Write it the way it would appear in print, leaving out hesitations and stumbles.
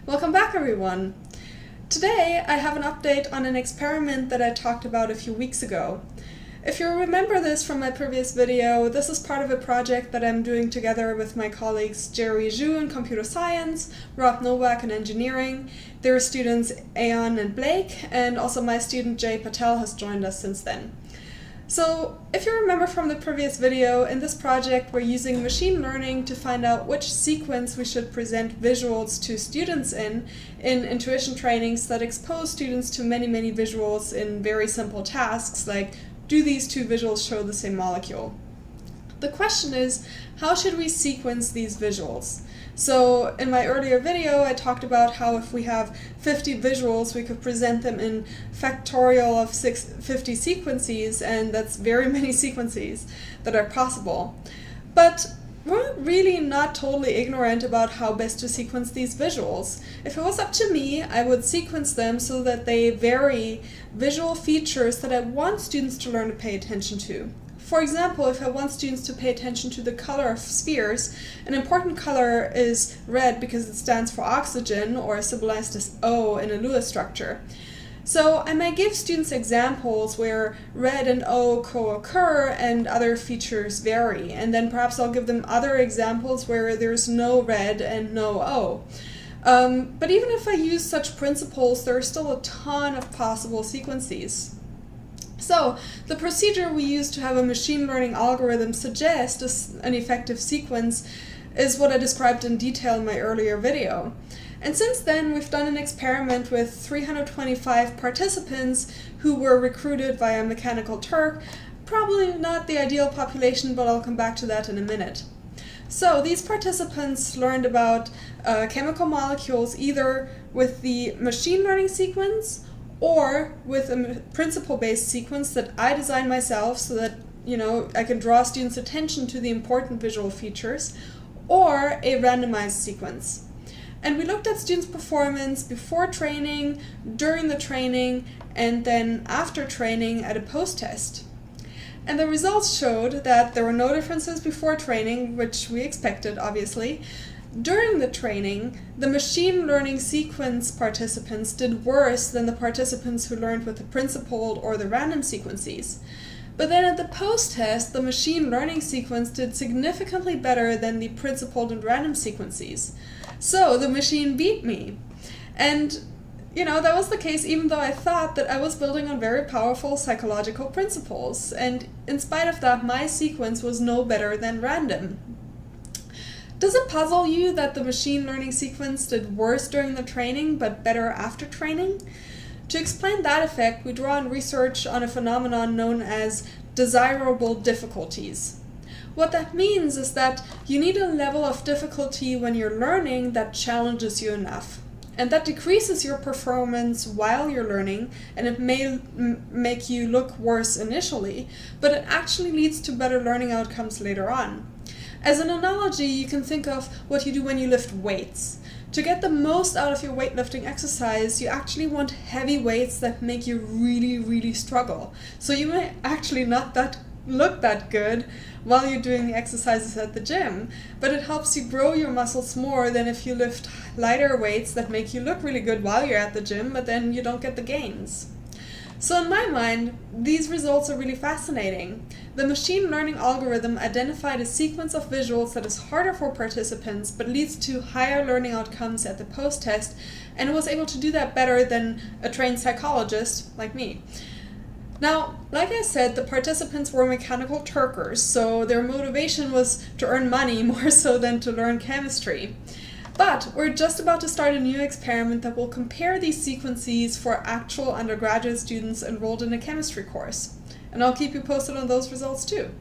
Welcome back, everyone. Today I have an update on an experiment that I talked about a few weeks ago. If you remember this from my previous video, this is part of a project that I'm doing together with my colleagues Jerry Zhu in computer science, Rob Novak in engineering, their students Ayan and Blake, and also my student Jay Patel has joined us since then. So, if you remember from the previous video, in this project we're using machine learning to find out which sequence we should present visuals to students in intuition trainings that expose students to many visuals in very simple tasks like, do these two visuals show the same molecule? The question is, how should we sequence these visuals? So in my earlier video I talked about how if we have 50 visuals we could present them in factorial of 50 sequences, and that's very many sequences that are possible. But we're really not totally ignorant about how best to sequence these visuals. If it was up to me, I would sequence them so that they vary visual features that I want students to learn to pay attention to. For example, if I want students to pay attention to the color of spheres, an important color is red because it stands for oxygen, or symbolized as O in a Lewis structure. So I may give students examples where red and O co-occur and other features vary, and then perhaps I'll give them other examples where there's no red and no O. But even if I use such principles, there are still a ton of possible sequences. So, the procedure we use to have a machine learning algorithm suggest an effective sequence is what I described in detail in my earlier video. And since then, we've done an experiment with 325 participants who were recruited via Mechanical Turk. Probably not the ideal population, but I'll come back to that in a minute. So, these participants learned about chemical molecules either with the machine learning sequence or with a principle-based sequence that I designed myself so that, I can draw students' attention to the important visual features, or a randomized sequence. And we looked at students' performance before training, during the training, and then after training at a post-test. And the results showed that there were no differences before training, which we expected, obviously. During the training, the machine learning sequence participants did worse than the participants who learned with the principled or the random sequences. But then at the post-test, the machine learning sequence did significantly better than the principled and random sequences. So the machine beat me. And, that was the case even though I thought that I was building on very powerful psychological principles. And in spite of that, my sequence was no better than random. Does it puzzle you that the machine learning sequence did worse during the training but better after training? To explain that effect, we draw on research on a phenomenon known as desirable difficulties. What that means is that you need a level of difficulty when you're learning that challenges you enough. And that decreases your performance while you're learning, and it may make you look worse initially, but it actually leads to better learning outcomes later on. As an analogy, you can think of what you do when you lift weights. To get the most out of your weightlifting exercise, you actually want heavy weights that make you really struggle. So you may actually not look that good while you're doing the exercises at the gym, but it helps you grow your muscles more than if you lift lighter weights that make you look really good while you're at the gym, but then you don't get the gains. So in my mind, these results are really fascinating. The machine learning algorithm identified a sequence of visuals that is harder for participants but leads to higher learning outcomes at the post-test, and it was able to do that better than a trained psychologist like me. Now, like I said, the participants were Mechanical Turkers, so their motivation was to earn money more so than to learn chemistry. But we're just about to start a new experiment that will compare these sequences for actual undergraduate students enrolled in a chemistry course. And I'll keep you posted on those results too.